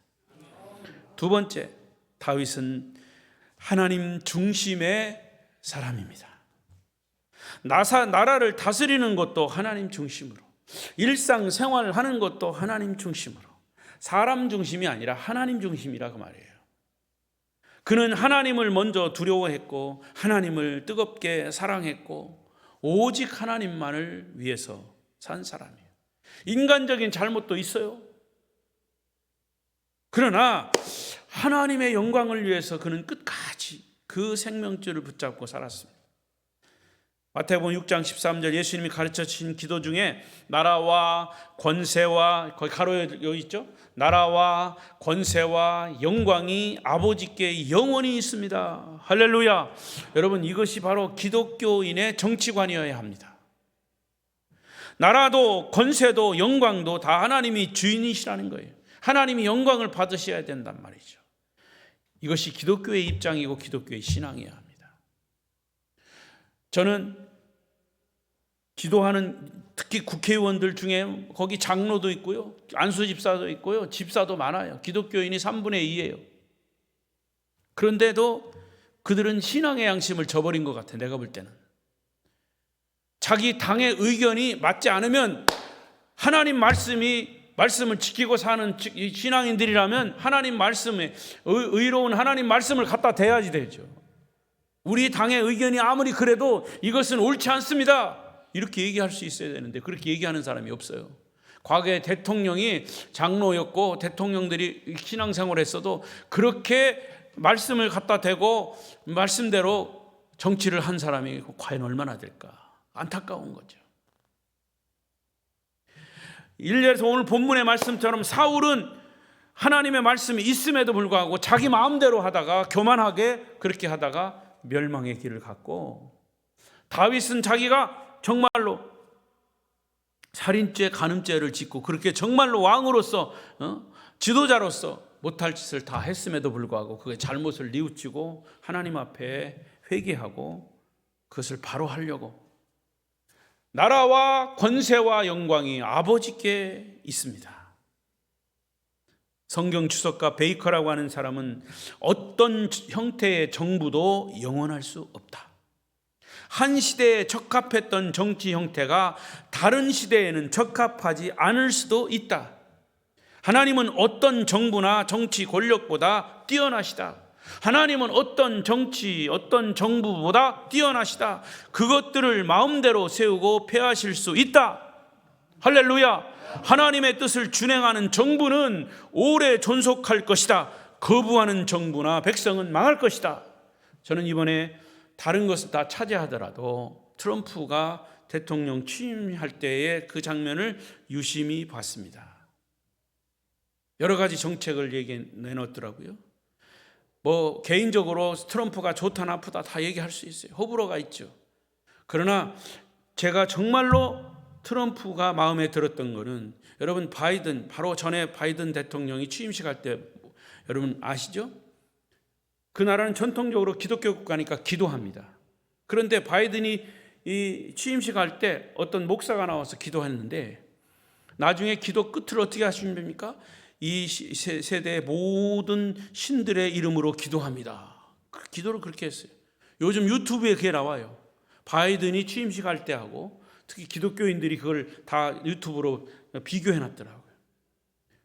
Speaker 1: 두 번째, 다윗은 하나님 중심의 사람입니다. 나라를 다스리는 것도 하나님 중심으로, 일상생활을 하는 것도 하나님 중심으로, 사람 중심이 아니라 하나님 중심이라고 말이에요. 그는 하나님을 먼저 두려워했고 하나님을 뜨겁게 사랑했고 오직 하나님만을 위해서 산 사람이에요. 인간적인 잘못도 있어요. 그러나 하나님의 영광을 위해서 그는 끝까지 그 생명줄을 붙잡고 살았습니다. 마태복음 6장 13절 예수님이 가르쳐 주신 기도 중에 나라와 권세와, 거기 가로에 여기 있죠? 나라와 권세와 영광이 아버지께 영원히 있습니다. 할렐루야. 여러분 이것이 바로 기독교인의 정치관이어야 합니다. 나라도 권세도 영광도 다 하나님이 주인이시라는 거예요. 하나님이 영광을 받으셔야 된단 말이죠. 이것이 기독교의 입장이고 기독교의 신앙이어야 합니다. 저는 기도하는 특히 국회의원들 중에 거기 장로도 있고요, 안수집사도 있고요, 집사도 많아요. 기독교인이 3분의 2예요. 그런데도 그들은 신앙의 양심을 저버린 것 같아요. 내가 볼 때는 자기 당의 의견이 맞지 않으면 하나님 말씀이 말씀을 지키고 사는 신앙인들이라면 하나님 말씀에 의로운 하나님 말씀을 갖다 대야지 되죠. 우리 당의 의견이 아무리 그래도 이것은 옳지 않습니다, 이렇게 얘기할 수 있어야 되는데 그렇게 얘기하는 사람이 없어요. 과거에 대통령이 장로였고 대통령들이 신앙생활을 했어도 그렇게 말씀을 갖다 대고 말씀대로 정치를 한 사람이 과연 얼마나 될까? 안타까운 거죠. 일례에서 오늘 본문의 말씀처럼 사울은 하나님의 말씀이 있음에도 불구하고 자기 마음대로 하다가 교만하게 그렇게 하다가 멸망의 길을 갔고, 다윗은 자기가 정말로 살인죄, 간음죄를 짓고 그렇게 정말로 왕으로서 지도자로서 못할 짓을 다 했음에도 불구하고 그의 잘못을 뉘우치고 하나님 앞에 회개하고 그것을 바로 하려고, 나라와 권세와 영광이 아버지께 있습니다. 성경 주석가 베이커라고 하는 사람은 어떤 형태의 정부도 영원할 수 없다. 한 시대에 적합했던 정치 형태가 다른 시대에는 적합하지 않을 수도 있다. 하나님은 어떤 정부나 정치 권력보다 뛰어나시다. 하나님은 어떤 정치, 어떤 정부보다 뛰어나시다. 그것들을 마음대로 세우고 폐하실 수 있다. 할렐루야. 하나님의 뜻을 준행하는 정부는 오래 존속할 것이다. 거부하는 정부나 백성은 망할 것이다. 저는 이번에 다른 것을 다 차지하더라도 트럼프가 대통령 취임할 때의 그 장면을 유심히 봤습니다. 여러 가지 정책을 내놓더라고요. 개인적으로 트럼프가 좋다 나쁘다 다 얘기할 수 있어요. 호불호가 있죠. 그러나 제가 정말로 트럼프가 마음에 들었던 거는, 여러분 바로 전에 바이든 대통령이 취임식 할 때 여러분 아시죠? 그 나라는 전통적으로 기독교 국가니까 기도합니다. 그런데 바이든이 이 취임식 할 때 어떤 목사가 나와서 기도했는데 나중에 기도 끝을 어떻게 하십니까? 이 세대의 모든 신들의 이름으로 기도합니다. 기도를 그렇게 했어요. 요즘 유튜브에 그게 나와요. 바이든이 취임식 할 때 하고 특히 기독교인들이 그걸 다 유튜브로 비교해놨더라고요.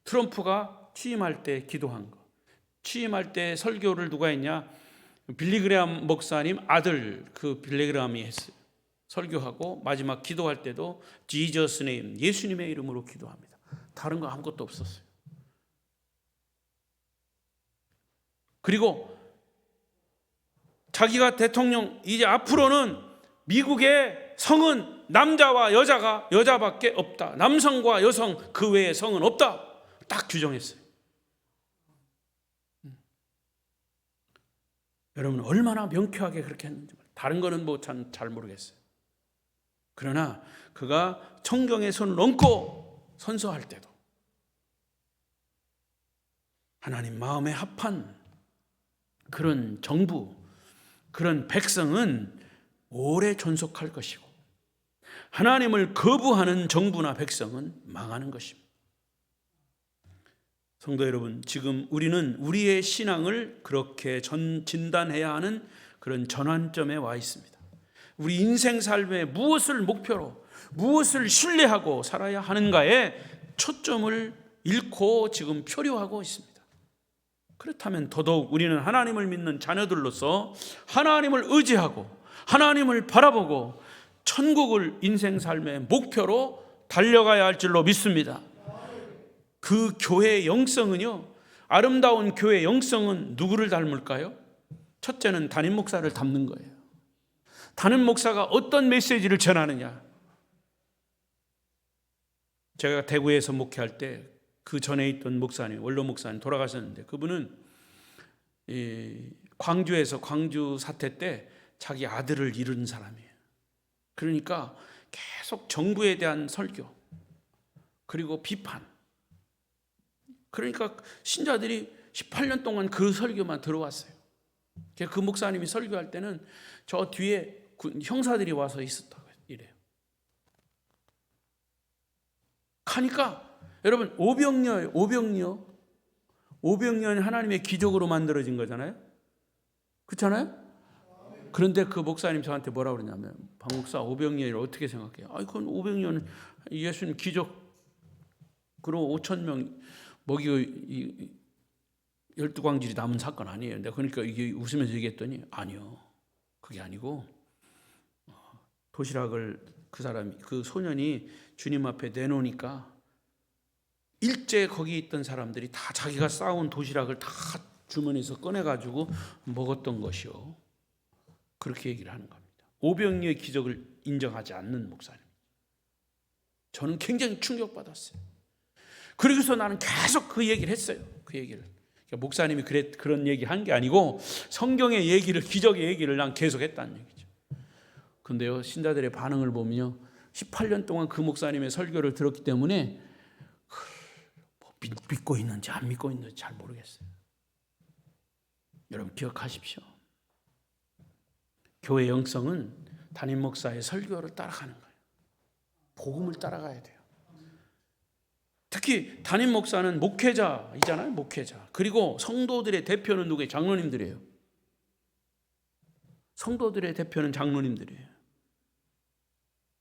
Speaker 1: 트럼프가 취임할 때 기도한 거. 취임할 때 설교를 누가 했냐? 빌리그레함 목사님 아들 그 빌리그레함이 했어요. 설교하고 마지막 기도할 때도 Jesus name, 예수님의 이름으로 기도합니다. 다른 거 아무것도 없었어요. 그리고 자기가 대통령, 이제 앞으로는 미국의 성은 남자와 여자밖에 없다. 남성과 여성 그 외의 성은 없다. 딱 규정했어요. 여러분 얼마나 명쾌하게 그렇게 했는지, 다른 거는 잘 모르겠어요. 그러나 그가 청경에 손을 얹고 선서할 때도 하나님 마음에 합한 그런 정부, 그런 백성은 오래 존속할 것이고 하나님을 거부하는 정부나 백성은 망하는 것입니다. 성도 여러분, 지금 우리는 우리의 신앙을 그렇게 진단해야 하는 그런 전환점에 와 있습니다. 우리 인생 삶에 무엇을 목표로, 무엇을 신뢰하고 살아야 하는가에 초점을 잃고 지금 표류하고 있습니다. 그렇다면 더더욱 우리는 하나님을 믿는 자녀들로서 하나님을 의지하고 하나님을 바라보고 천국을 인생 삶의 목표로 달려가야 할 줄로 믿습니다. 그 교회의 영성은요, 아름다운 교회의 영성은 누구를 닮을까요? 첫째는 담임 목사를 닮는 거예요. 담임 목사가 어떤 메시지를 전하느냐. 제가 대구에서 목회할 때 그 전에 있던 목사님, 원로 목사님 돌아가셨는데 그분은 광주에서 광주 사태 때 자기 아들을 잃은 사람이에요. 그러니까 계속 정부에 대한 설교 그리고 비판, 그러니까 신자들이 18년 동안 그 설교만 들어왔어요. 그 목사님이 설교할 때는 저 뒤에 형사들이 와서 있었다고 이래요. 가니까 여러분 오병이어요. 오병이어는 하나님의 기적으로 만들어진 거잖아요. 그렇잖아요? 그런데 그 목사님 저한테 뭐라고 그러냐면, 박 목사 오병이어를 어떻게 생각해요? 그건 오병이어는 예수님 기적 그리고 5천 명 먹이 12광질이 남은 사건 아니에요. 내가 그러니까 이게 웃으면서 얘기했더니 아니요. 그게 아니고 도시락을 그 소년이 주님 앞에 내놓으니까 일제 거기 있던 사람들이 다 자기가 싸온 도시락을 다 주머니에서 꺼내가지고 먹었던 것이요. 그렇게 얘기를 하는 겁니다. 오병이어의 기적을 인정하지 않는 목사님. 저는 굉장히 충격받았어요. 그러고서 나는 계속 그 얘기를 했어요. 그 얘기를. 그러니까 목사님이 그런 얘기 한 게 아니고 성경의 얘기를, 기적의 얘기를 난 계속 했다는 얘기죠. 근데요, 신자들의 반응을 보면요, 18년 동안 그 목사님의 설교를 들었기 때문에 믿고 있는지 안 믿고 있는지 잘 모르겠어요. 여러분 기억하십시오. 교회 영성은 담임 목사의 설교를 따라가는 거예요. 복음을 따라가야 돼요. 특히 담임 목사는 목회자이잖아요. 목회자. 그리고 성도들의 대표는 누구예요? 장로님들이에요. 성도들의 대표는 장로님들이에요.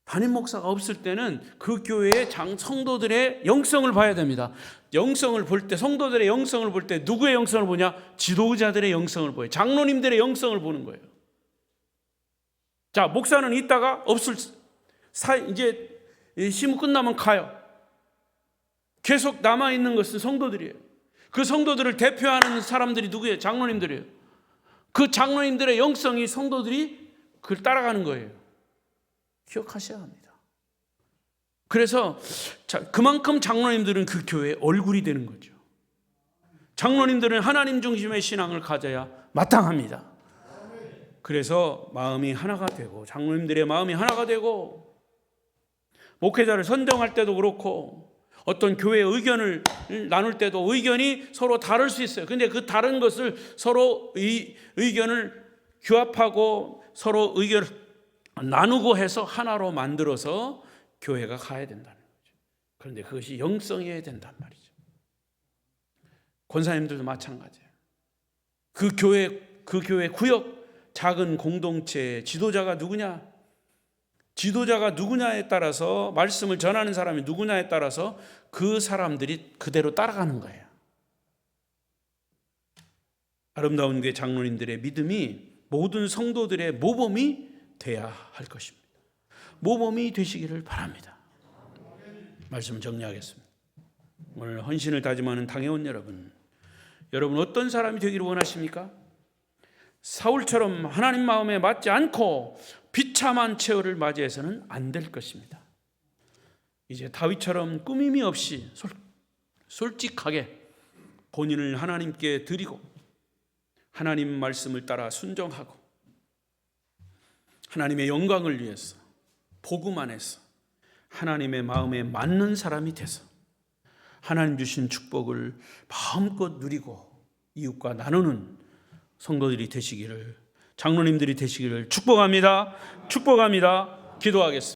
Speaker 1: 담임 목사가 없을 때는 그 교회의 성도들의 영성을 봐야 됩니다. 영성을 볼 때, 성도들의 영성을 볼 때 누구의 영성을 보냐? 지도자들의 영성을 보여요. 장로님들의 영성을 보는 거예요. 자, 목사는 있다가 이제 시무 끝나면 가요. 계속 남아있는 것은 성도들이에요. 그 성도들을 대표하는 사람들이 누구예요? 장로님들이에요. 그 장로님들의 영성이 성도들이 그걸 따라가는 거예요. 기억하셔야 합니다. 그래서 그만큼 장로님들은 그 교회의 얼굴이 되는 거죠. 장로님들은 하나님 중심의 신앙을 가져야 마땅합니다. 그래서 마음이 하나가 되고, 장로님들의 마음이 하나가 되고, 목회자를 선정할 때도 그렇고, 어떤 교회의 의견을 나눌 때도 의견이 서로 다를 수 있어요. 근데 그 다른 것을 서로 의견을 규합하고 서로 의견을 나누고 해서 하나로 만들어서 교회가 가야 된다는 거죠. 그런데 그것이 영성이어야 된단 말이죠. 권사님들도 마찬가지예요. 그 교회 구역, 작은 공동체의 지도자가 누구냐? 지도자가 누구냐에 따라서, 말씀을 전하는 사람이 누구냐에 따라서 그 사람들이 그대로 따라가는 거예요. 아름다운 교회 장로님들의 믿음이 모든 성도들의 모범이 돼야 할 것입니다. 모범이 되시기를 바랍니다. 말씀 정리하겠습니다. 오늘 헌신을 다짐하는 당회원 여러분, 어떤 사람이 되기를 원하십니까? 사울처럼 하나님 마음에 맞지 않고 비참한 최후를 맞이해서는 안 될 것입니다. 이제 다윗처럼 꾸밈이 없이 솔직하게 본인을 하나님께 드리고 하나님 말씀을 따라 순종하고 하나님의 영광을 위해서 복음 안에서 하나님의 마음에 맞는 사람이 돼서 하나님 주신 축복을 마음껏 누리고 이웃과 나누는 성도들이 되시기를, 장로님들이 되시기를 축복합니다. 기도하겠습니다.